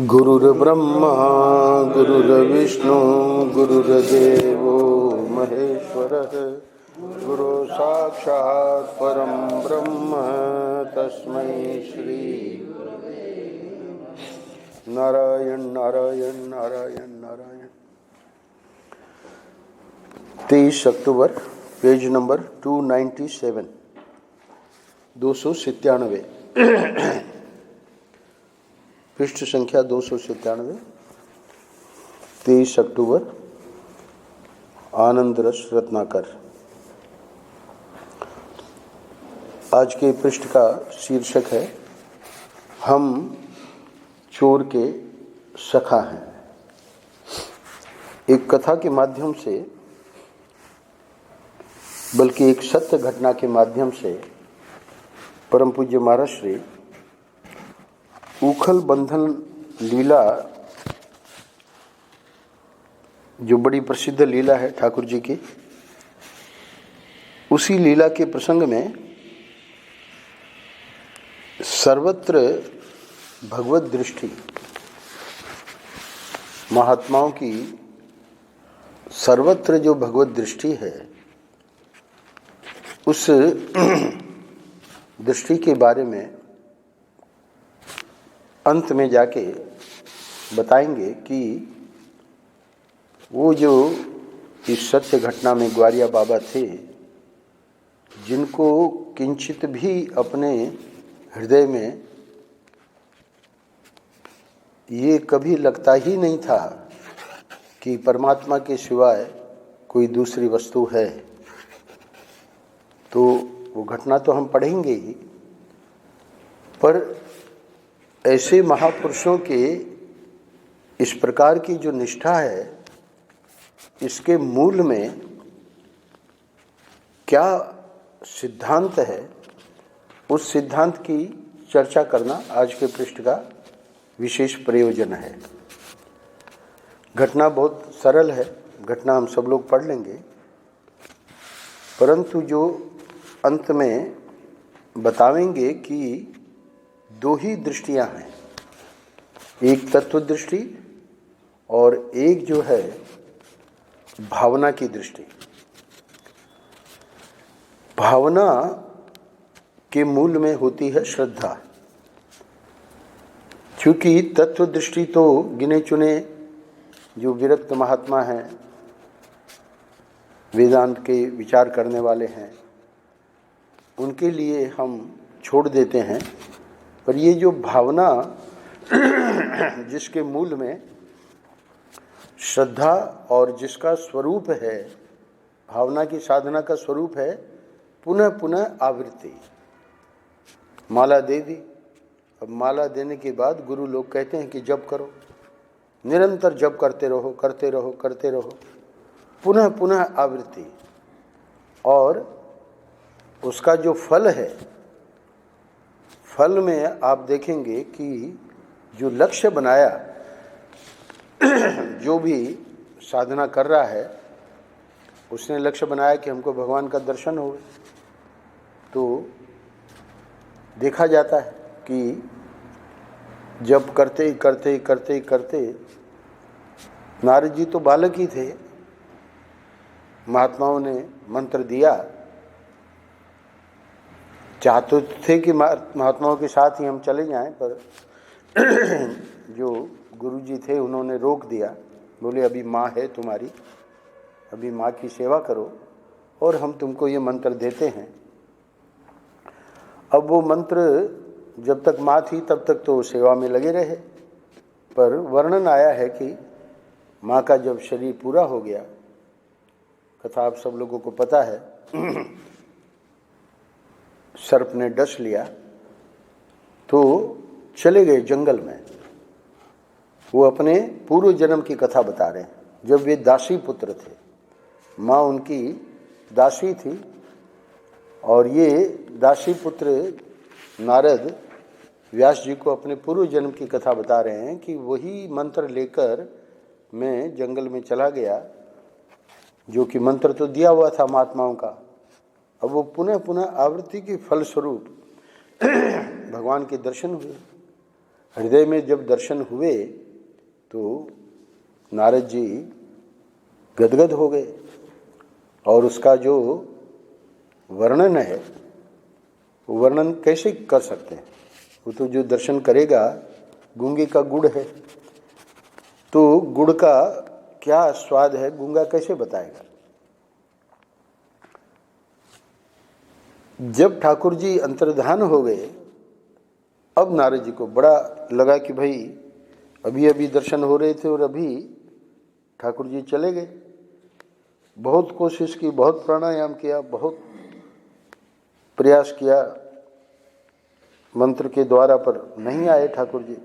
गुरुर्ब्रह्मा गुरुर्विष्णु गुरुर्देवो महेश्वरः गुरु साक्षात् परम ब्रह्म तस्मै श्री नारायण नारायण नारायण नारायण। 23 अक्टूबर, पेज नंबर 297, 297, पृष्ठ संख्या 297। 23 अक्टूबर, आनंद रस रत्नाकर। आज के पृष्ठ का शीर्षक है हम चोर के सखा हैं। एक कथा के माध्यम से, बल्कि एक सत्य घटना के माध्यम से परम पूज्य महाराज श्री उखल बंधन लीला, जो बड़ी प्रसिद्ध लीला है ठाकुर जी की, उसी लीला के प्रसंग में सर्वत्र भगवत दृष्टि, महात्माओं की सर्वत्र जो भगवत दृष्टि है, उस दृष्टि के बारे में अंत में जाके बताएंगे कि वो जो इस सत्य घटना में ग्वारिया बाबा थे, जिनको किंचित भी अपने हृदय में ये कभी लगता ही नहीं था कि परमात्मा के सिवाय कोई दूसरी वस्तु है, तो वो घटना तो हम पढ़ेंगे ही, पर ऐसे महापुरुषों के इस प्रकार की जो निष्ठा है, इसके मूल में क्या सिद्धांत है, उस सिद्धांत की चर्चा करना आज के पृष्ठ का विशेष प्रयोजन है। घटना बहुत सरल है, घटना हम सब लोग पढ़ लेंगे, परंतु जो अंत में बतावेंगे कि दो ही दृष्टियां हैं, एक तत्व दृष्टि और एक जो है भावना की दृष्टि। भावना के मूल में होती है श्रद्धा, क्योंकि तत्व दृष्टि तो गिने चुने जो विरक्त महात्मा हैं, वेदांत के विचार करने वाले हैं, उनके लिए हम छोड़ देते हैं। पर ये जो भावना जिसके मूल में श्रद्धा और जिसका स्वरूप है, भावना की साधना का स्वरूप है पुनः पुनः आवृत्ति। माला दे दी, अब माला देने के बाद गुरु लोग कहते हैं कि जप करो, निरंतर जप करते रहो करते रहो करते रहो, पुनः पुनः आवृत्ति। और उसका जो फल है, फल में आप देखेंगे कि जो लक्ष्य बनाया, जो भी साधना कर रहा है, उसने लक्ष्य बनाया कि हमको भगवान का दर्शन हो, तो देखा जाता है कि जब करते करते करते करते, नारद जी तो बालक ही थे, महात्माओं ने मंत्र दिया, चाहते थे कि महात्माओं के साथ ही हम चले जाएं, पर जो गुरुजी थे उन्होंने रोक दिया, बोले अभी माँ है तुम्हारी, अभी माँ की सेवा करो और हम तुमको ये मंत्र देते हैं। अब वो मंत्र जब तक माँ थी तब तक तो सेवा में लगे रहे, पर वर्णन आया है कि माँ का जब शरीर पूरा हो गया, कथा आप सब लोगों को पता है, सर्प ने डस लिया तो चले गए जंगल में। वो अपने पूर्व जन्म की कथा बता रहे हैं। जब वे दासी पुत्र थे, माँ उनकी दासी थी, और ये दासी पुत्र नारद व्यास जी को अपने पूर्व जन्म की कथा बता रहे हैं कि वही मंत्र लेकर मैं जंगल में चला गया, जो कि मंत्र तो दिया हुआ था महात्माओं का। अब वो पुनः पुनः आवृत्ति के फलस्वरूप भगवान के दर्शन हुए। हृदय में जब दर्शन हुए तो नारद जी गदगद हो गए, और उसका जो वर्णन है वो वर्णन कैसे कर सकते हैं। वो तो जो दर्शन करेगा, गूंगे का गुड़ है, तो गुड़ का क्या स्वाद है गूंगा कैसे बताएगा। जब ठाकुर जी अंतर्धान हो गए, अब नारद जी को बड़ा लगा कि भाई अभी अभी दर्शन हो रहे थे और अभी ठाकुर जी चले गए। बहुत कोशिश की, बहुत प्राणायाम किया, बहुत प्रयास किया मंत्र के द्वारा, पर नहीं आए ठाकुर जी।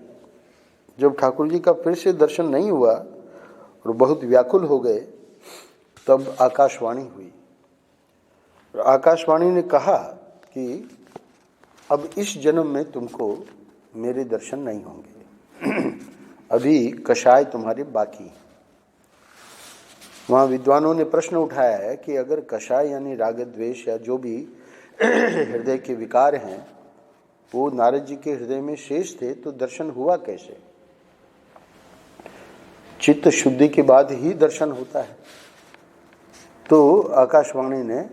जब ठाकुर जी का फिर से दर्शन नहीं हुआ और बहुत व्याकुल हो गए, तब आकाशवाणी हुई। आकाशवाणी ने कहा कि अब इस जन्म में तुमको मेरे दर्शन नहीं होंगे, अभी कषाय तुम्हारे बाकी। वहाँ विद्वानों ने प्रश्न उठाया है कि अगर कषाय यानी राग द्वेष या जो भी हृदय के विकार हैं वो नारद जी के हृदय में शेष थे, तो दर्शन हुआ कैसे। चित्त शुद्धि के बाद ही दर्शन होता है। तो आकाशवाणी ने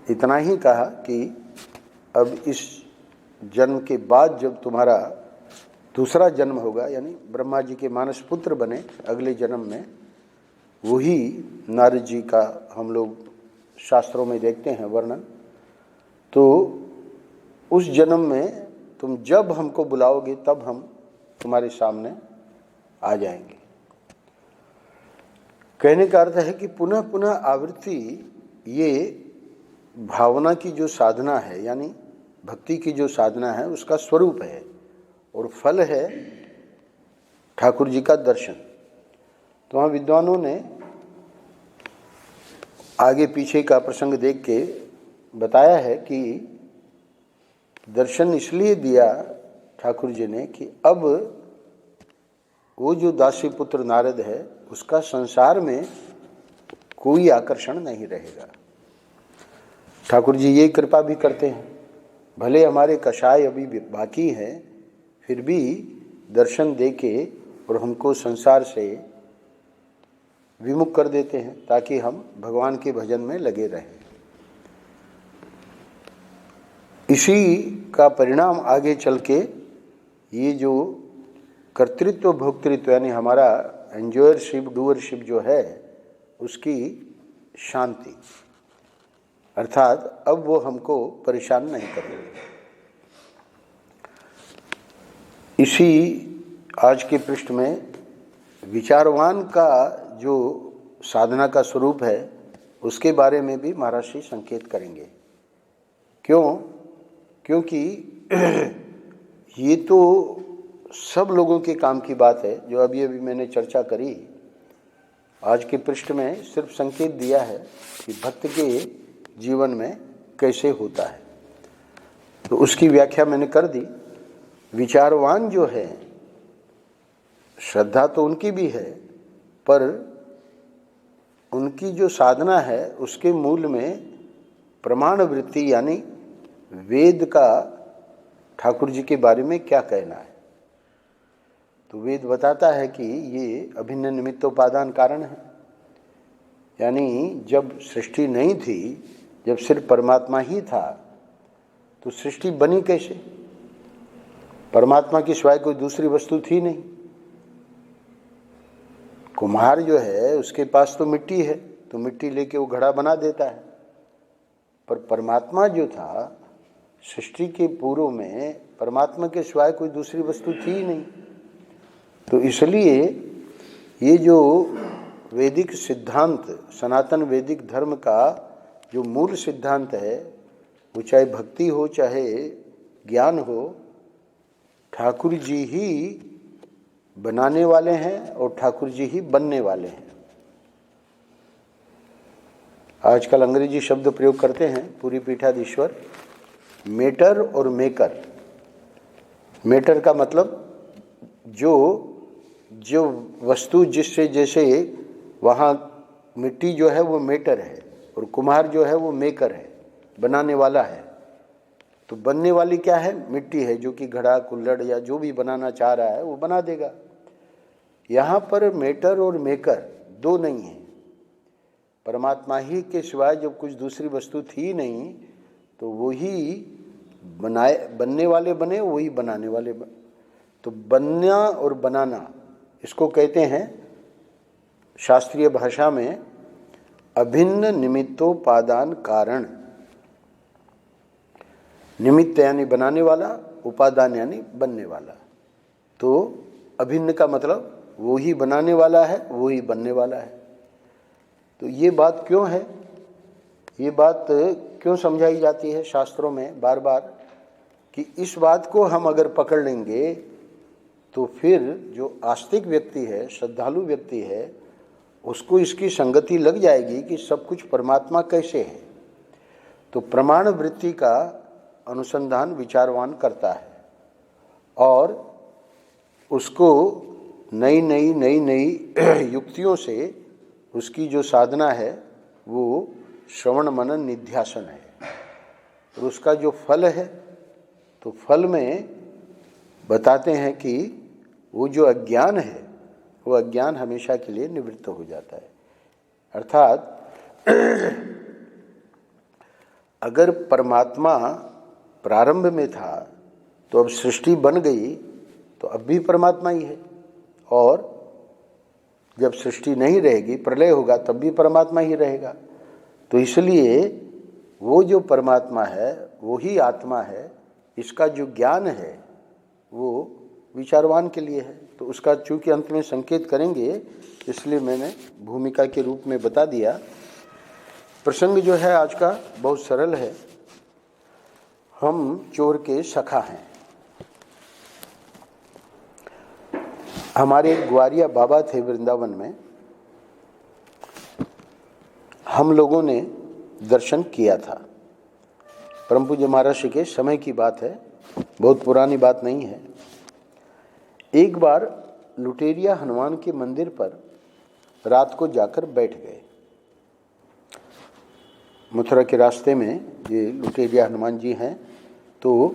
इतना ही कहा कि अब इस जन्म के बाद जब तुम्हारा दूसरा जन्म होगा, यानी ब्रह्मा जी के मानस पुत्र बने अगले जन्म में, वही नारद जी का हम लोग शास्त्रों में देखते हैं वर्णन, तो उस जन्म में तुम जब हमको बुलाओगे तब हम तुम्हारे सामने आ जाएंगे। कहने का अर्थ है कि पुनः पुनः आवृत्ति ये भावना की जो साधना है, यानी भक्ति की जो साधना है, उसका स्वरूप है, और फल है ठाकुर जी का दर्शन। तो वहाँ विद्वानों ने आगे पीछे का प्रसंग देख के बताया है कि दर्शन इसलिए दिया ठाकुर जी ने कि अब वो जो दासी पुत्र नारद है उसका संसार में कोई आकर्षण नहीं रहेगा। ठाकुर जी ये कृपा भी करते हैं, भले हमारे कषाय अभी बाकी हैं, फिर भी दर्शन देके और हमको संसार से विमुख कर देते हैं ताकि हम भगवान के भजन में लगे रहें। इसी का परिणाम आगे चल के ये जो कर्तृत्व भोक्तृत्व यानी हमारा एंजॉयरशिप डूअरशिप जो है उसकी शांति, अर्थात अब वो हमको परेशान नहीं करेंगे। इसी आज के पृष्ठ में विचारवान का जो साधना का स्वरूप है उसके बारे में भी महाराज श्री संकेत करेंगे। क्यों? क्योंकि ये तो सब लोगों के काम की बात है जो अभी अभी मैंने चर्चा करी। आज के पृष्ठ में सिर्फ संकेत दिया है कि भक्त के जीवन में कैसे होता है, तो उसकी व्याख्या मैंने कर दी। विचारवान जो है, श्रद्धा तो उनकी भी है, पर उनकी जो साधना है उसके मूल में प्रमाण वृत्ति यानी वेद का ठाकुर जी के बारे में क्या कहना है। तो वेद बताता है कि ये अभिन्न निमित्तोपादान कारण है, यानी जब सृष्टि नहीं थी, जब सिर्फ परमात्मा ही था, तो सृष्टि बनी कैसे। परमात्मा की सिवाय कोई दूसरी वस्तु थी नहीं। कुम्हार जो है उसके पास तो मिट्टी है, तो मिट्टी लेके वो घड़ा बना देता है, पर परमात्मा जो था सृष्टि के पूर्व में परमात्मा के सिवाय कोई दूसरी वस्तु थी नहीं। तो इसलिए ये जो वैदिक सिद्धांत, सनातन वैदिक धर्म का जो मूल सिद्धांत है, वो चाहे भक्ति हो चाहे ज्ञान हो, ठाकुर जी ही बनाने वाले हैं और ठाकुर जी ही बनने वाले हैं। आजकल अंग्रेजी शब्द प्रयोग करते हैं पूरी पीठाधीश्वर, मेटर और मेकर। मेटर का मतलब जो वस्तु जिससे, जैसे वहाँ मिट्टी जो है वो मेटर है और कुम्हार जो है वो मेकर है, बनाने वाला है। तो बनने वाली क्या है? मिट्टी है, जो कि घड़ा कुल्हड़ या जो भी बनाना चाह रहा है वो बना देगा। यहाँ पर मेटर और मेकर दो नहीं है। परमात्मा ही के सिवाय जब कुछ दूसरी वस्तु थी नहीं, तो वही बनने वाले बने, वही बनाने वाले बने। तो बनना और बनाना, इसको कहते हैं शास्त्रीय भाषा में अभिन्न निमित्तोपादान कारण। निमित्त यानी बनाने वाला, उपादान यानी बनने वाला। तो अभिन्न का मतलब वो ही बनाने वाला है, वो ही बनने वाला है। तो ये बात क्यों है, ये बात क्यों समझाई जाती है शास्त्रों में बार बार, कि इस बात को हम अगर पकड़ लेंगे तो फिर जो आस्तिक व्यक्ति है, श्रद्धालु व्यक्ति है, उसको इसकी संगति लग जाएगी कि सब कुछ परमात्मा कैसे है। तो प्रमाण वृत्ति का अनुसंधान विचारवान करता है और उसको नई नई युक्तियों से उसकी जो साधना है वो श्रवण मनन निध्यासन है। और उसका जो फल है, तो फल में बताते हैं कि वो जो अज्ञान है, वो अज्ञान हमेशा के लिए निवृत्त हो जाता है। अर्थात अगर परमात्मा प्रारंभ में था तो अब सृष्टि बन गई, तो अब भी परमात्मा ही है। और जब सृष्टि नहीं रहेगी, प्रलय होगा, तब भी परमात्मा ही रहेगा। तो इसलिए वो जो परमात्मा है वो ही आत्मा है। इसका जो ज्ञान है वो विचारवान के लिए है। तो उसका चूंकि अंत में संकेत करेंगे, इसलिए मैंने भूमिका के रूप में बता दिया। प्रसंग जो है आज का बहुत सरल है। हम चोर के सखा हैं। हमारे ग्वारिया बाबा थे वृंदावन में, हम लोगों ने दर्शन किया था। परम पूज्य महाराज के समय की बात है, बहुत पुरानी बात नहीं है। एक बार लुटेरिया हनुमान के मंदिर पर रात को जाकर बैठ गए। मथुरा के रास्ते में ये लुटेरिया हनुमान जी हैं, तो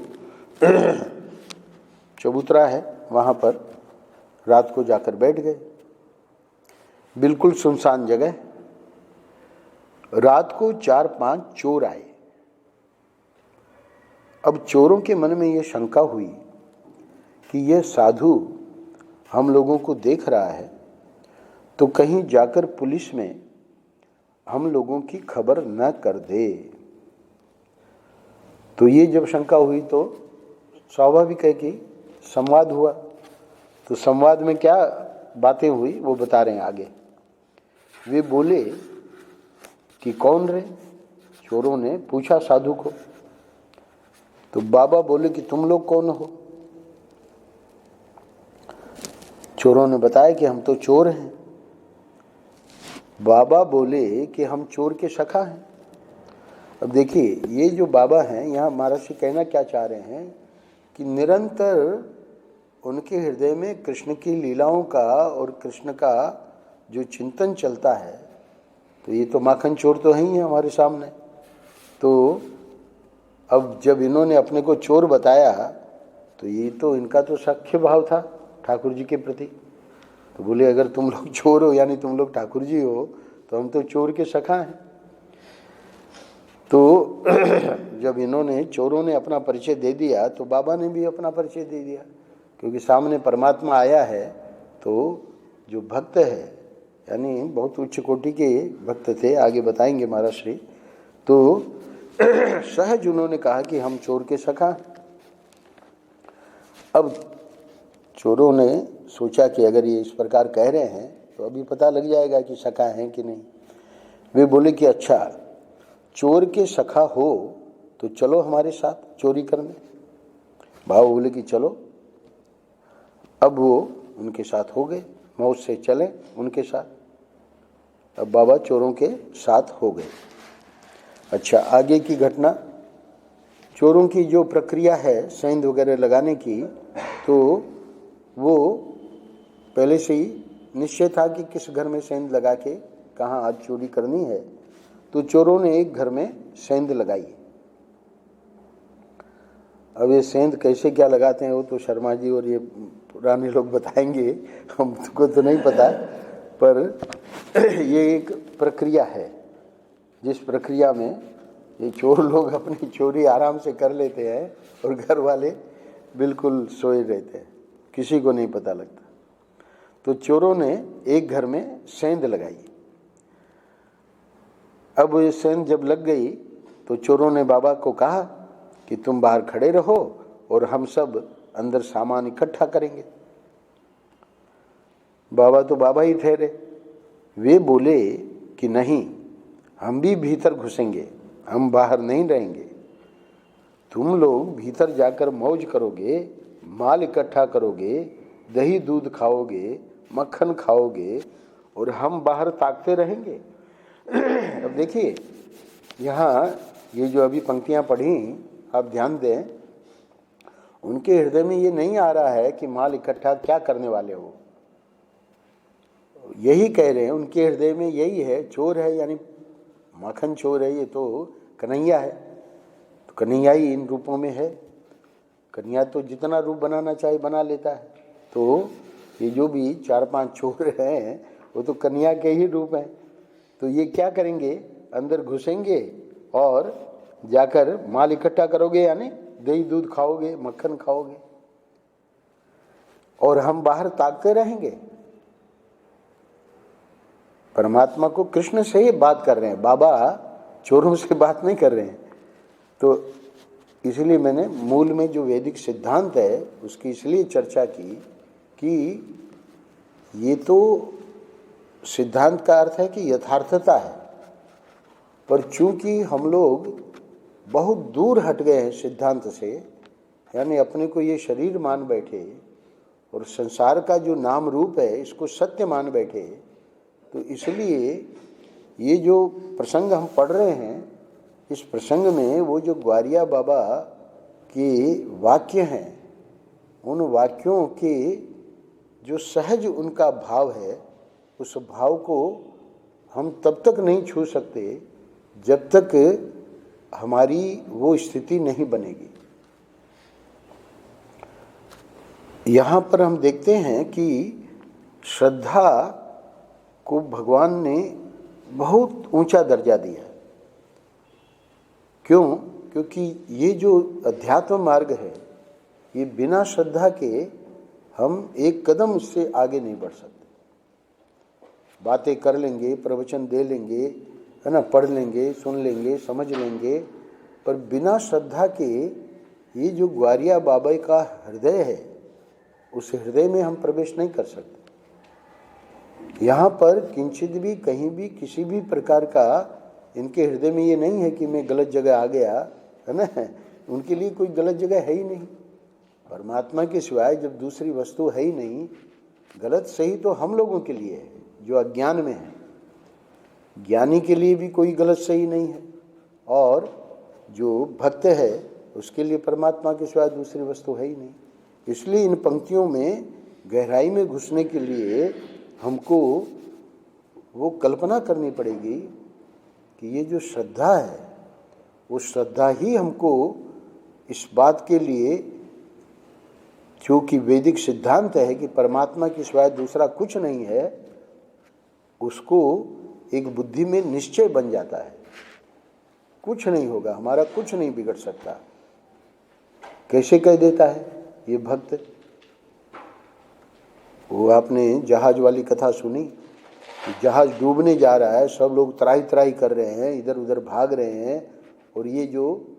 चबूतरा है, वहाँ पर रात को जाकर बैठ गए। बिल्कुल सुनसान जगह। रात को 4-5 चोर आए। अब चोरों के मन में ये शंका हुई कि यह साधु हम लोगों को देख रहा है, तो कहीं जाकर पुलिस में हम लोगों की खबर न कर दे। तो ये जब शंका हुई तो स्वाभाविक है कि संवाद हुआ। तो संवाद में क्या बातें हुई वो बता रहे हैं आगे। वे बोले कि कौन रे? चोरों ने पूछा साधु को। तो बाबा बोले कि तुम लोग कौन हो? चोरों ने बताया कि हम तो चोर हैं। बाबा बोले कि हम चोर के सखा हैं। अब देखिए, ये जो बाबा हैं, यहाँ महाराज जी कहना क्या चाह रहे हैं कि निरंतर उनके हृदय में कृष्ण की लीलाओं का और कृष्ण का जो चिंतन चलता है। तो ये तो माखन चोर तो है ही है हमारे सामने। तो अब जब इन्होंने अपने को चोर बताया, तो ये तो इनका तो सख्य भाव था ठाकुर जी के प्रति। तो बोले अगर तुम लोग चोर हो, यानी तुम लोग ठाकुर जी हो, तो हम तो चोर के सखा हैं। तो जब इन्होंने, चोरों ने अपना परिचय दे दिया, तो बाबा ने भी अपना परिचय दे दिया, क्योंकि सामने परमात्मा आया है। तो जो भक्त है, यानी बहुत उच्च कोटि के भक्त थे, आगे बताएंगे महाराज श्री, तो सहज उन्होंने कहा कि हम चोर के सखा। अब चोरों ने सोचा कि अगर ये इस प्रकार कह रहे हैं तो अभी पता लग जाएगा कि सखा हैं कि नहीं। वे बोले कि अच्छा, चोर के सखा हो तो चलो हमारे साथ चोरी करने। बाबा बोले कि चलो। अब वो उनके साथ हो गए, मौज से चले उनके साथ। अब बाबा चोरों के साथ हो गए। अच्छा, आगे की घटना, चोरों की जो प्रक्रिया है सेंध वगैरह लगाने की, तो वो पहले से ही निश्चय था कि किस घर में सेंध लगा के कहाँ आज चोरी करनी है। तो चोरों ने एक घर में सेंध लगाई। अब ये सेंध कैसे क्या लगाते हैं वो तो शर्मा जी और ये पुराने लोग बताएंगे, हमको तो नहीं पता, पर ये एक प्रक्रिया है जिस प्रक्रिया में ये चोर लोग अपनी चोरी आराम से कर लेते हैं और घर वाले बिल्कुल सोए रहते हैं, किसी को नहीं पता लगता। तो चोरों ने एक घर में सेंध लगाई। अब ये सेंध जब लग गई तो चोरों ने बाबा को कहा कि तुम बाहर खड़े रहो और हम सब अंदर सामान इकट्ठा करेंगे। बाबा तो बाबा ही ठहरे, वे बोले कि नहीं, हम भी भीतर घुसेंगे, हम बाहर नहीं रहेंगे। तुम लोग भीतर जाकर मौज करोगे, माल इकट्ठा करोगे, दही दूध खाओगे, मक्खन खाओगे और हम बाहर ताकते रहेंगे। अब देखिए यहाँ ये जो अभी पंक्तियाँ पढ़ी आप ध्यान दें, उनके हृदय में ये नहीं आ रहा है कि माल इकट्ठा क्या करने वाले हो, यही कह रहे हैं, उनके हृदय में यही है, चोर है यानी माखन चोर है, ये तो कन्हैया है, तो कन्हैया ही इन रूपों में है। कन्हैया तो जितना रूप बनाना चाहे बना लेता है, तो ये जो भी 4-5 चोर हैं वो तो कन्हैया के ही रूप हैं। तो ये क्या करेंगे, अंदर घुसेंगे और जाकर माल इकट्ठा करोगे, यानी दही दूध खाओगे, मक्खन खाओगे और हम बाहर ताकते रहेंगे। परमात्मा को कृष्ण से ही बात कर रहे हैं, बाबा चोरों से बात नहीं कर रहे हैं। तो इसलिए मैंने मूल में जो वैदिक सिद्धांत है उसकी इसलिए चर्चा की कि ये तो सिद्धांत का अर्थ है कि यथार्थता है, पर चूंकि हम लोग बहुत दूर हट गए हैं सिद्धांत से, यानी अपने को ये शरीर मान बैठे और संसार का जो नाम रूप है इसको सत्य मान बैठे, तो इसलिए ये जो प्रसंग हम पढ़ रहे हैं, इस प्रसंग में वो जो ग्वारिया बाबा के वाक्य हैं, उन वाक्यों के जो सहज उनका भाव है, उस भाव को हम तब तक नहीं छू सकते जब तक हमारी वो स्थिति नहीं बनेगी। यहाँ पर हम देखते हैं कि श्रद्धा को भगवान ने बहुत ऊंचा दर्जा दिया। क्यों? क्योंकि ये जो अध्यात्म मार्ग है, ये बिना श्रद्धा के हम एक कदम उससे आगे नहीं बढ़ सकते। बातें कर लेंगे, प्रवचन दे लेंगे, है ना, पढ़ लेंगे, सुन लेंगे, समझ लेंगे, पर बिना श्रद्धा के ये जो ग्वारिया बाबा का हृदय है, उस हृदय में हम प्रवेश नहीं कर सकते। यहाँ पर किंचित भी, कहीं भी, किसी भी प्रकार का इनके हृदय में ये नहीं है कि मैं गलत जगह आ गया, है ना, उनके लिए कोई गलत जगह है ही नहीं। परमात्मा के सिवाय जब दूसरी वस्तु है ही नहीं, गलत सही तो हम लोगों के लिए है जो अज्ञान में है, ज्ञानी के लिए भी कोई गलत सही नहीं है, और जो भक्त है उसके लिए परमात्मा के सिवाय दूसरी वस्तु है ही नहीं। इसलिए इन पंक्तियों में गहराई में घुसने के लिए हमको वो कल्पना करनी पड़ेगी कि ये जो श्रद्धा है, वो श्रद्धा ही हमको इस बात के लिए, जो कि वैदिक सिद्धांत है कि परमात्मा के सिवाय दूसरा कुछ नहीं है, उसको एक बुद्धि में निश्चय बन जाता है। कुछ नहीं होगा, हमारा कुछ नहीं बिगड़ सकता। कैसे कह देता है ये भक्त? वो आपने जहाज वाली कथा सुनी, जहाज डूबने जा रहा है, सब लोग त्राही त्राही कर रहे हैं, इधर उधर भाग रहे हैं, और ये जो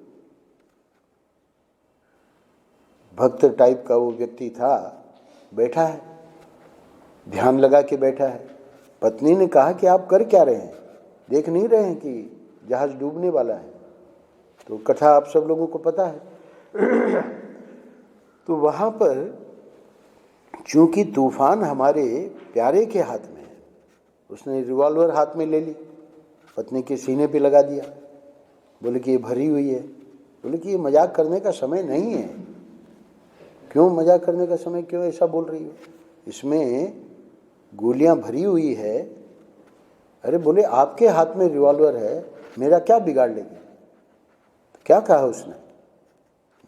भक्त टाइप का वो व्यक्ति था, बैठा है, ध्यान लगा के बैठा है। पत्नी ने कहा कि आप कर क्या रहे हैं, देख नहीं रहे हैं कि जहाज डूबने वाला है? तो कथा आप सब लोगों को पता है। तो वहाँ पर चूंकि तूफान हमारे प्यारे के हाथ में है, उसने रिवॉल्वर हाथ में ले ली, पत्नी के सीने पे लगा दिया, बोले कि ये भरी हुई है। बोले कि ये मजाक करने का समय नहीं है। क्यों मजाक करने का समय, क्यों ऐसा बोल रही हो? इसमें गोलियां भरी हुई है। अरे बोले आपके हाथ में रिवॉल्वर है, मेरा क्या बिगाड़ लेगी? तो क्या कहा उसने?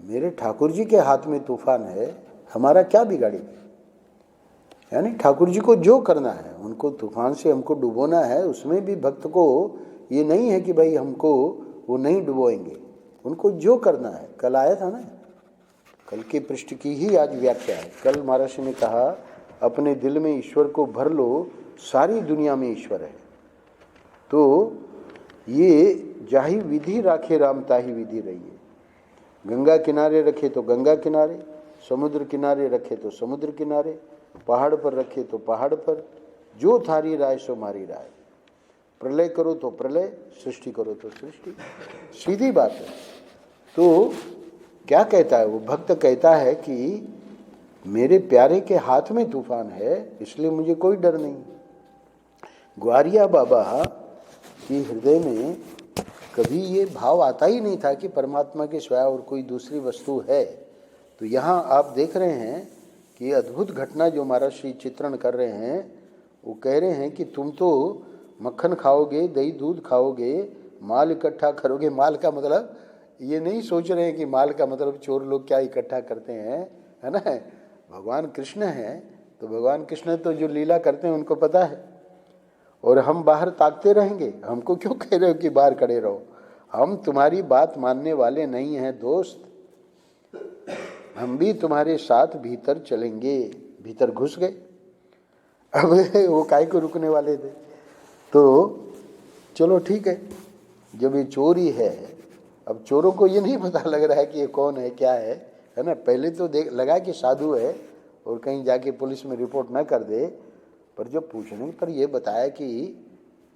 मेरे ठाकुर जी के हाथ में तूफान है, हमारा क्या बिगाड़ेगी? यानी ठाकुर जी को जो करना है, उनको तूफान से हमको डुबोना है, उसमें भी भक्त को ये नहीं है कि भाई हमको वो नहीं डुबोएंगे, उनको जो करना है। कल आया था ना, कल के पृष्ठ की ही आज व्याख्या है। कल महर्षि ने कहा अपने दिल में ईश्वर को भर लो, सारी दुनिया में ईश्वर है। तो ये जाही विधि राखे राम ताही विधि रही है। गंगा किनारे रखे तो गंगा किनारे, समुद्र किनारे रखे तो समुद्र किनारे, पहाड़ पर रखे तो पहाड़ पर, जो थारी राय सो मारी राय। प्रलय करो तो प्रलय, सृष्टि करो तो सृष्टि, सीधी बात है। तो क्या कहता है वो भक्त? कहता है कि मेरे प्यारे के हाथ में तूफान है, इसलिए मुझे कोई डर नहीं। ग्वारिया बाबा की हृदय में कभी ये भाव आता ही नहीं था कि परमात्मा के सिवाय और कोई दूसरी वस्तु है। तो यहाँ आप देख रहे हैं कि अद्भुत घटना जो महाराज श्री चित्रण कर रहे हैं, वो कह रहे हैं कि तुम तो मक्खन खाओगे, दही दूध खाओगे, माल इकट्ठा करोगे। माल का मतलब ये नहीं सोच रहे हैं कि माल का मतलब चोर लोग क्या इकट्ठा करते हैं, है ना। भगवान कृष्ण हैं तो भगवान कृष्ण तो जो लीला करते हैं उनको पता है, और हम बाहर ताकते रहेंगे। हमको क्यों कह रहे हो कि बाहर खड़े रहो? हम तुम्हारी बात मानने वाले नहीं हैं दोस्त, हम भी तुम्हारे साथ भीतर चलेंगे। भीतर घुस गए। अब वो काय को रुकने वाले थे? तो चलो ठीक है, जब ये चोरी है, अब चोरों को ये नहीं पता लग रहा है कि ये कौन है, क्या है ना। पहले तो देख लगा कि साधु है और कहीं जाके पुलिस में रिपोर्ट ना कर दे, पर जब पूछने पर ये बताया कि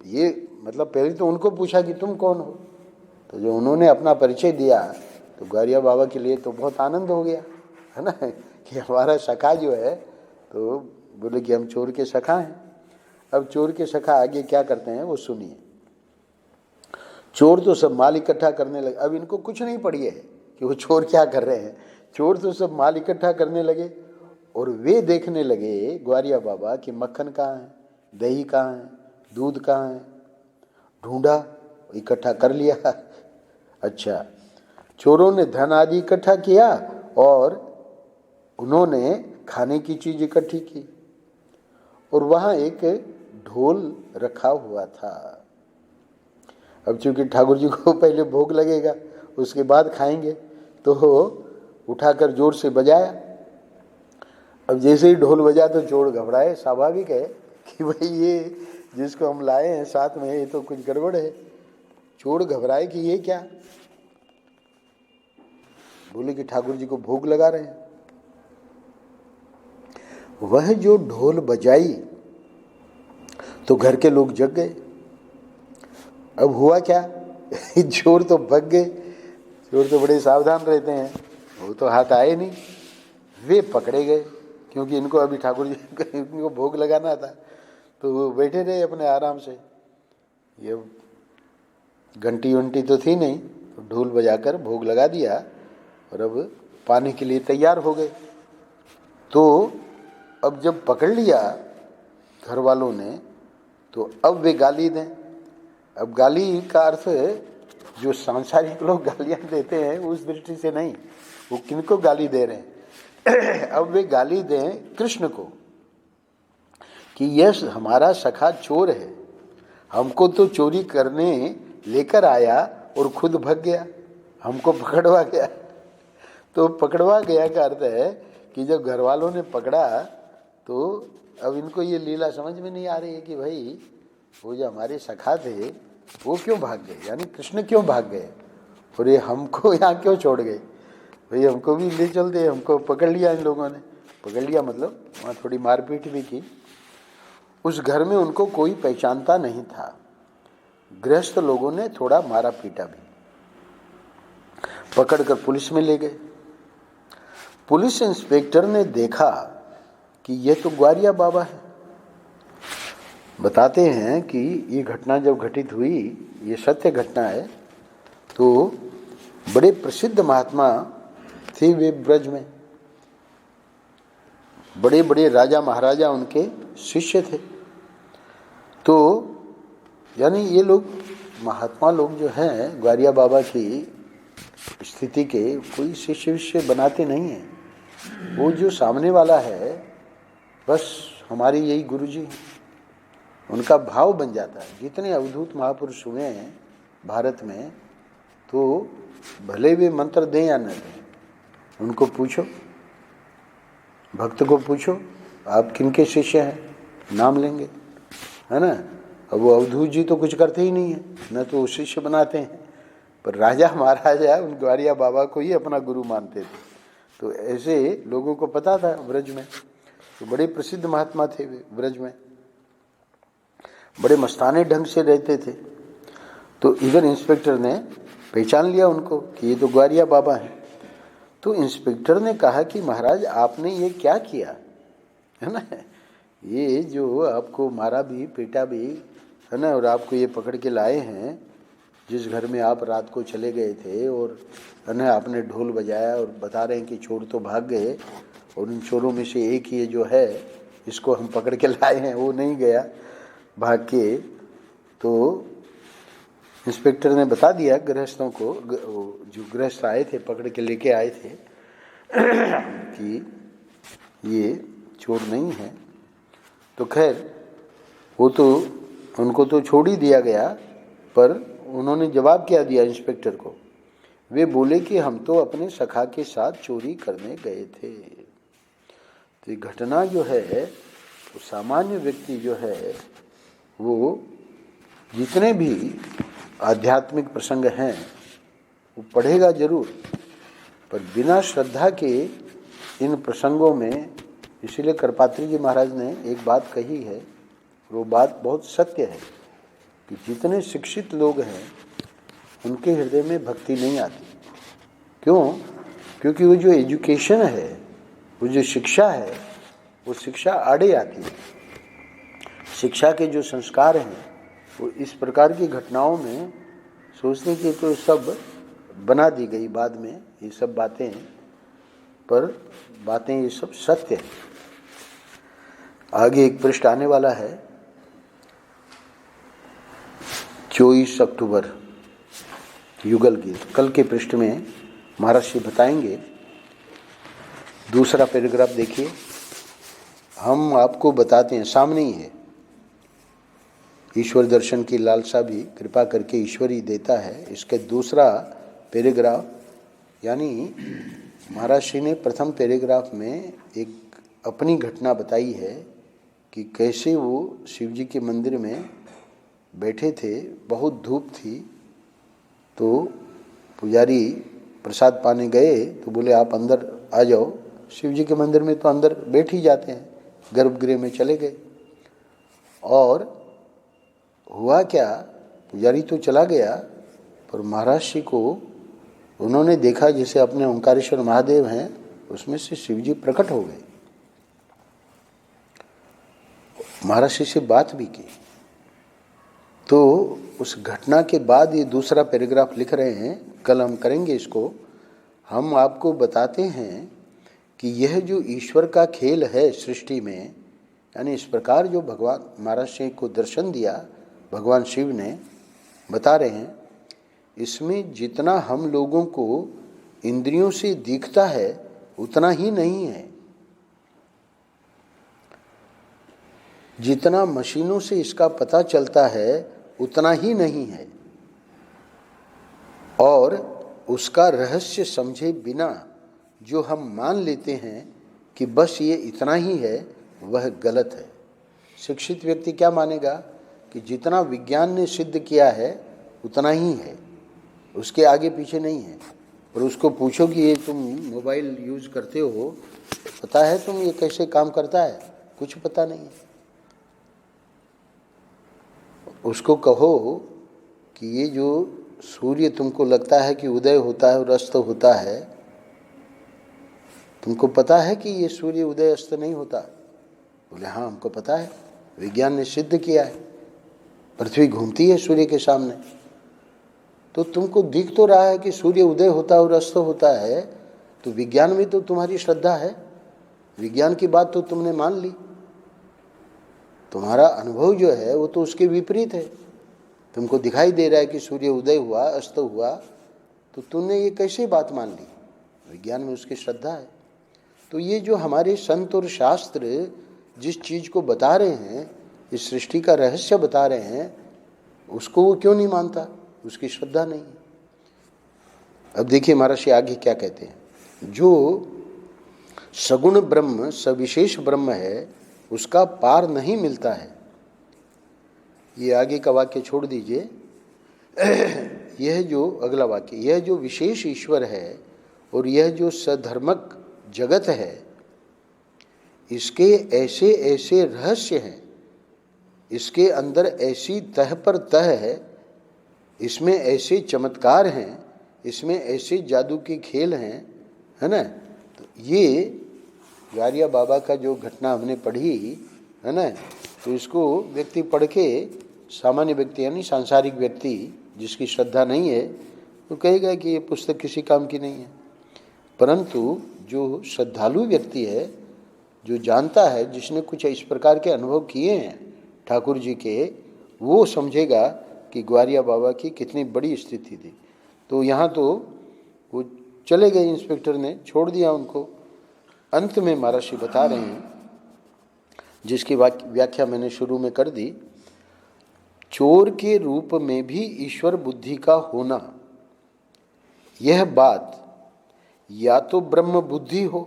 ये मतलब पहले तो उनको पूछा कि तुम कौन हो, तो जो उन्होंने अपना परिचय दिया तो ग्वारिया बाबा के लिए तो बहुत आनंद हो गया, है ना, कि हमारा सखा जो है। तो बोले कि हम चोर के सखा हैं। अब चोर के सखा आगे क्या करते हैं वो सुनिए। चोर तो सब माल इकट्ठा करने लगे। अब इनको कुछ नहीं पड़ी है कि वो चोर क्या कर रहे हैं। चोर तो सब माल इकट्ठा करने लगे और वे देखने लगे ग्वारिया बाबा कि मक्खन कहाँ है, दही कहाँ है, दूध कहाँ है। ढूंढा, इकट्ठा कर लिया। अच्छा, चोरों ने धन आदि इकट्ठा किया और उन्होंने खाने की चीज इकट्ठी की, और वहाँ एक ढोल रखा हुआ था। अब चूंकि ठाकुर जी को पहले भोग लगेगा, उसके बाद खाएंगे, तो उठाकर जोर से बजाया। अब जैसे ही ढोल बजा तो चोर घबराए। स्वाभाविक है कि भाई ये जिसको हम लाए हैं साथ में, ये तो कुछ गड़बड़ है। चोर घबराए कि ये क्या। बोले कि ठाकुर जी को भोग लगा रहे हैं। वह जो ढोल बजाई तो घर के लोग जग गए। अब हुआ क्या, चोर तो भग गए। चोर तो बड़े सावधान रहते हैं, वो तो हाथ आए नहीं, वे पकड़े गए, क्योंकि इनको अभी ठाकुर जी को भोग लगाना था। तो वो बैठे रहे अपने आराम से। ये घंटी वंटी तो थी नहीं, तो ढोल बजाकर भोग लगा दिया और अब पाने के लिए तैयार हो गए। तो अब जब पकड़ लिया घर वालों ने, तो अब वे गाली दें। अब गाली का अर्थ जो सांसारिक लोग गालियां देते हैं उस दृष्टि से नहीं, वो किनको गाली दे रहे हैं। अब वे गाली दें कृष्ण को कि यह हमारा सखा चोर है, हमको तो चोरी करने लेकर आया और खुद भग गया, हमको पकड़वा गया। तो पकड़वा गया का अर्थ है कि जब घर वालों ने पकड़ा तो अब इनको ये लीला समझ में नहीं आ रही है कि भाई वो जो हमारे सखा थे वो क्यों भाग गए, यानी कृष्ण क्यों भाग गए, और ये हमको यहाँ क्यों छोड़ गए। भाई हमको भी ले चलते, हमको पकड़ लिया इन लोगों ने। पकड़ लिया मतलब वहाँ थोड़ी मारपीट भी की। उस घर में उनको कोई पहचानता नहीं था। गृहस्थ लोगों ने थोड़ा मारा पीटा भी, पकड़कर पुलिस में ले गए। पुलिस इंस्पेक्टर ने देखा कि यह तो ग्वारिया बाबा है। बताते हैं कि ये घटना जब घटित हुई, ये सत्य घटना है, तो बड़े प्रसिद्ध महात्मा थे वे ब्रज में, बड़े बड़े राजा महाराजा उनके शिष्य थे। तो यानी ये लोग महात्मा लोग जो हैं, ग्वारिया बाबा की स्थिति के कोई शिष्य विष्य बनाते नहीं हैं। वो जो सामने वाला है बस हमारे यही गुरु जी हैं, उनका भाव बन जाता है। जितने अवधूत महापुरुष हुए हैं भारत में, तो भले वे मंत्र दें या न दें, उनको पूछो, भक्त को पूछो आप किनके शिष्य हैं, नाम लेंगे, है ना। अब वो अवधूत जी तो कुछ करते ही नहीं है, न तो वो शिष्य बनाते हैं, पर राजा महाराजा उन ग्वारिया बाबा को ही अपना गुरु मानते थे। तो ऐसे लोगों को पता था ब्रज में, तो बड़े प्रसिद्ध महात्मा थे वे ब्रज में, बड़े मस्ताने ढंग से रहते थे। तो इधर इंस्पेक्टर ने पहचान लिया उनको कि ये तो ग्वारिया बाबा हैं। तो इंस्पेक्टर ने कहा कि महाराज आपने ये क्या किया, है ना, ये जो आपको मारा भी पीटा भी, है ना, और आपको ये पकड़ के लाए हैं जिस घर में आप रात को चले गए थे, और है ना आपने ढोल बजाया और बता रहे हैं कि चोर तो भाग गए, और उन चोरों में से एक ये जो है इसको हम पकड़ के लाए हैं, वो नहीं गया भाग के। तो इंस्पेक्टर ने बता दिया गृहस्थों को, जो गृहस्थ आए थे पकड़ के लेके आए थे, कि ये चोर नहीं है। तो खैर वो तो उनको तो छोड़ ही दिया गया, पर उन्होंने जवाब क्या दिया इंस्पेक्टर को, वे बोले कि हम तो अपने सखा के साथ चोरी करने गए थे। तो ये घटना जो है, तो सामान्य व्यक्ति जो है वो जितने भी आध्यात्मिक प्रसंग हैं वो पढ़ेगा जरूर, पर बिना श्रद्धा के इन प्रसंगों में, इसीलिए करपात्री जी महाराज ने एक बात कही है, वो बात बहुत सत्य है, कि जितने शिक्षित लोग हैं उनके हृदय में भक्ति नहीं आती। क्यों? क्योंकि वो जो एजुकेशन है, वो जो शिक्षा है, वो शिक्षा आड़े आती है। शिक्षा के जो संस्कार हैं वो इस प्रकार की घटनाओं में सोचने की तो सब बना दी गई बाद में ये सब बातें, पर बातें ये सब सत्य है। आगे एक पृष्ठ आने वाला है 24 अक्टूबर युगल गीत, कल के पृष्ठ में महाराज श्री बताएंगे। दूसरा पैराग्राफ देखिए, हम आपको बताते हैं, सामने ही है। ईश्वर दर्शन की लालसा भी कृपा करके ईश्वर ही देता है। इसके दूसरा पैराग्राफ, यानी महाराज श्री ने प्रथम पैराग्राफ में एक अपनी घटना बताई है कि कैसे वो शिव जी के मंदिर में बैठे थे, बहुत धूप थी, तो पुजारी प्रसाद पाने गए तो बोले आप अंदर आ जाओ। शिव जी के मंदिर में तो अंदर बैठ ही जाते हैं, गर्भगृह में चले गए। और हुआ क्या, पुजारी तो चला गया, पर महाराज श्री को उन्होंने देखा जैसे अपने ओंकारेश्वर महादेव हैं, उसमें से शिव जी प्रकट हो गए। महाराज श्री से बात भी की। तो उस घटना के बाद ये दूसरा पैराग्राफ लिख रहे हैं, कल हम करेंगे इसको। हम आपको बताते हैं कि यह जो ईश्वर का खेल है सृष्टि में, यानी इस प्रकार जो भगवान महाराज श्री को दर्शन दिया भगवान शिव ने, बता रहे हैं इसमें जितना हम लोगों को इंद्रियों से दिखता है उतना ही नहीं है, जितना मशीनों से इसका पता चलता है उतना ही नहीं है, और उसका रहस्य समझे बिना जो हम मान लेते हैं कि बस ये इतना ही है, वह गलत है। शिक्षित व्यक्ति क्या मानेगा कि जितना विज्ञान ने सिद्ध किया है उतना ही है, उसके आगे पीछे नहीं है। और उसको पूछो कि ये तुम मोबाइल यूज करते हो, पता है तुम ये कैसे काम करता है? कुछ पता नहीं है। उसको कहो कि ये जो सूर्य तुमको लगता है कि उदय होता है और अस्त होता है, तुमको पता है कि ये सूर्य उदय अस्त नहीं होता? बोले हाँ हमको पता है, विज्ञान ने सिद्ध किया है, पृथ्वी घूमती है सूर्य के सामने। तो तुमको दिख तो रहा है कि सूर्य उदय होता है और अस्त होता है, तो विज्ञान में तो तुम्हारी श्रद्धा है, विज्ञान की बात तो तुमने मान ली। तुम्हारा अनुभव जो है वो तो उसके विपरीत है। तुमको दिखाई दे रहा है कि सूर्य उदय हुआ अस्त हुआ, तो तूने ये कैसे बात मान ली? विज्ञान में उसकी श्रद्धा है। तो ये जो हमारे संत और शास्त्र जिस चीज़ को बता रहे हैं, इस सृष्टि का रहस्य बता रहे हैं, उसको वो क्यों नहीं मानता? उसकी श्रद्धा नहीं है। अब देखिए महर्षि आगे क्या कहते हैं। जो सगुण ब्रह्म सविशेष ब्रह्म है उसका पार नहीं मिलता है। ये आगे का वाक्य छोड़ दीजिए। यह जो अगला वाक्य, यह जो विशेष ईश्वर है और यह जो सधर्मक जगत है, इसके ऐसे ऐसे रहस्य हैं, इसके अंदर ऐसी तह पर तह है, इसमें ऐसे चमत्कार हैं, इसमें ऐसे जादू के खेल हैं, है ना। तो ये गारिया बाबा का जो घटना हमने पढ़ी है ना, तो इसको व्यक्ति पढ़ के, सामान्य व्यक्ति यानी सांसारिक व्यक्ति जिसकी श्रद्धा नहीं है, तो कहेगा कि ये पुस्तक किसी काम की नहीं है। परंतु जो श्रद्धालु व्यक्ति है, जो जानता है, जिसने कुछ इस प्रकार के अनुभव किए हैं ठाकुर जी के, वो समझेगा कि ग्वारिया बाबा की कितनी बड़ी स्थिति थी। तो यहाँ तो वो चले गए, इंस्पेक्टर ने छोड़ दिया उनको। अंत में महर्षि बता रहे हैं, जिसकी व्याख्या मैंने शुरू में कर दी। चोर के रूप में भी ईश्वर बुद्धि का होना, यह बात या तो ब्रह्म बुद्धि हो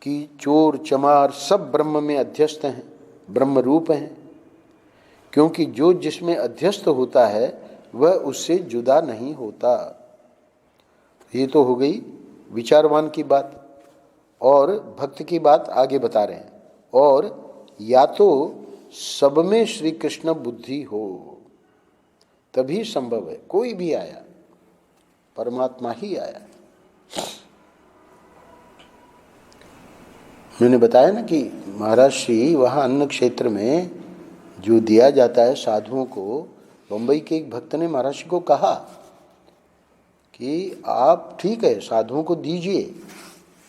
कि चोर चमार सब ब्रह्म में अध्यस्त हैं, ब्रह्म रूप हैं, क्योंकि जो जिसमें अध्यस्त होता है वह उससे जुदा नहीं होता। ये तो हो गई विचारवान की बात। और भक्त की बात आगे बता रहे हैं। और या तो सब में श्री कृष्ण बुद्धि हो, तभी संभव है। कोई भी आया, परमात्मा ही आया। मैंने बताया ना कि महाराज श्री वहाँ अन्न क्षेत्र में जो दिया जाता है साधुओं को, बम्बई के एक भक्त ने महाराज श्री को कहा कि आप ठीक है साधुओं को दीजिए,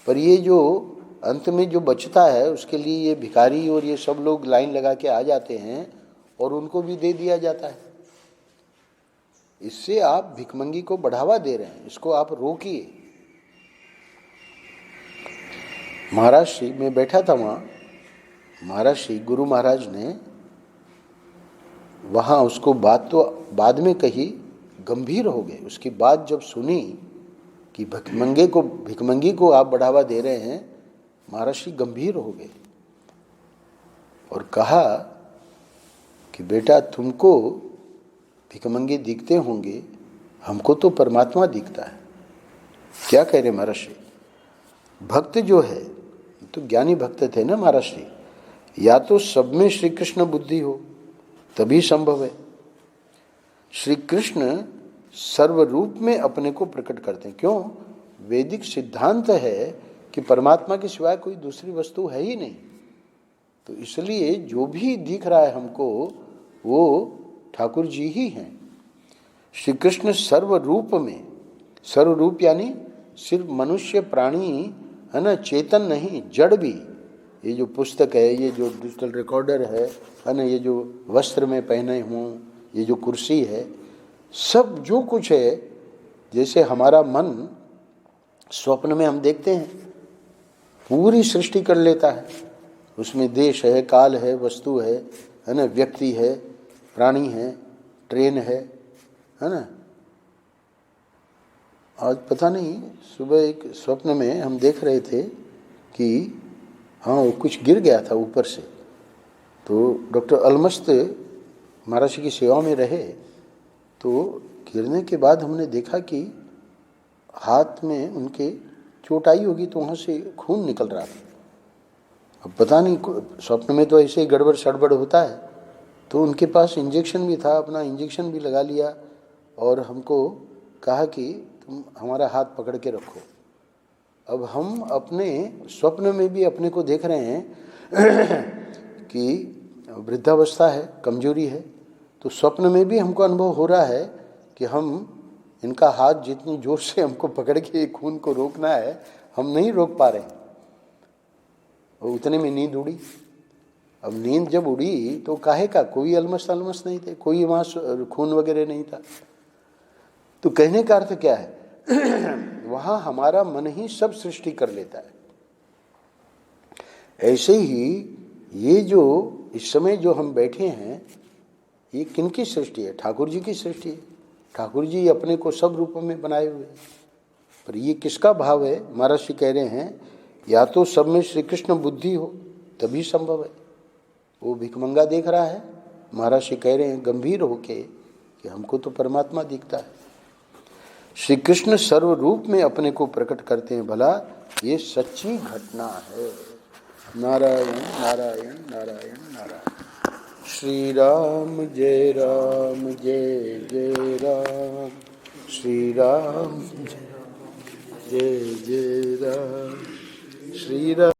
पर ये जो अंत में जो बचता है उसके लिए ये भिखारी और ये सब लोग लाइन लगा के आ जाते हैं और उनको भी दे दिया जाता है। इससे आप भिखमंगी को बढ़ावा दे रहे हैं, इसको आप रोकिए। महाराज श्री, मैं बैठा था वहाँ, महाराज श्री गुरु महाराज ने वहाँ उसको बात तो बाद में कही, गंभीर हो गए। उसकी बात जब सुनी कि भिखमंगी को आप बढ़ावा दे रहे हैं, महाराज श्री गंभीर हो गए और कहा कि बेटा तुमको भिखमंगी दिखते होंगे, हमको तो परमात्मा दिखता है। क्या कह रहे महाराज श्री? भक्त जो है तो ज्ञानी भक्त थे ना महाराज श्री, या तो सब में श्री कृष्ण बुद्धि हो तभी संभव है। श्री कृष्ण सर्वरूप में अपने को प्रकट करते हैं। क्यों? वैदिक सिद्धांत है कि परमात्मा के सिवाय कोई दूसरी वस्तु है ही नहीं। तो इसलिए जो भी दिख रहा है हमको वो ठाकुर जी ही हैं। श्री कृष्ण सर्वरूप में, सर्वरूप यानी सिर्फ मनुष्य प्राणी है ना, चेतन नहीं, जड़ भी। ये जो पुस्तक है, ये जो डिजिटल रिकॉर्डर है ना, ये जो वस्त्र में पहने हूँ, ये जो कुर्सी है, सब जो कुछ है, जैसे हमारा मन स्वप्न में हम देखते हैं पूरी सृष्टि कर लेता है, उसमें देश है, काल है, वस्तु है ना, व्यक्ति है, प्राणी है, ट्रेन है ना। आज पता नहीं सुबह एक स्वप्न में हम देख रहे थे कि हाँ वो कुछ गिर गया था ऊपर से। तो डॉक्टर अलमस्त महाराज की सेवा में रहे, तो गिरने के बाद हमने देखा कि हाथ में उनके चोट आई होगी, तो वहाँ से खून निकल रहा था। अब पता नहीं, स्वप्न में तो ऐसे ही गड़बड़ सड़बड़ होता है। तो उनके पास इंजेक्शन भी था, अपना इंजेक्शन भी लगा लिया और हमको कहा कि तुम हमारा हाथ पकड़ के रखो। अब हम अपने स्वप्न में भी अपने को देख रहे हैं कि वृद्धावस्था है, कमजोरी है। तो स्वप्न में भी हमको अनुभव हो रहा है कि हम इनका हाथ जितनी जोर से हमको पकड़ के खून को रोकना है, हम नहीं रोक पा रहे। और उतने में नींद उड़ी। अब नींद जब उड़ी तो काहे का, कोई अलमस नहीं थे, कोई वहाँ खून वगैरह नहीं था। तो कहने का अर्थ क्या है? वहां हमारा मन ही सब सृष्टि कर लेता है। ऐसे ही ये जो इस समय जो हम बैठे हैं, ये किनकी सृष्टि है? ठाकुर जी की सृष्टि है। ठाकुर जी अपने को सब रूपों में बनाए हुए हैं, पर ये किसका भाव है? महर्षि कह रहे हैं या तो सब में श्री कृष्ण बुद्धि हो तभी संभव है। वो भिखमंगा देख रहा है, महर्षि कह रहे हैं गंभीर होके कि हमको तो परमात्मा दिखता है। श्री कृष्ण सर्व रूप में अपने को प्रकट करते हैं, भला ये सच्ची घटना है। नारायण नारायण नारायण नारायण। श्री राम जय जय राम, श्री राम जय जय राम, श्री राम।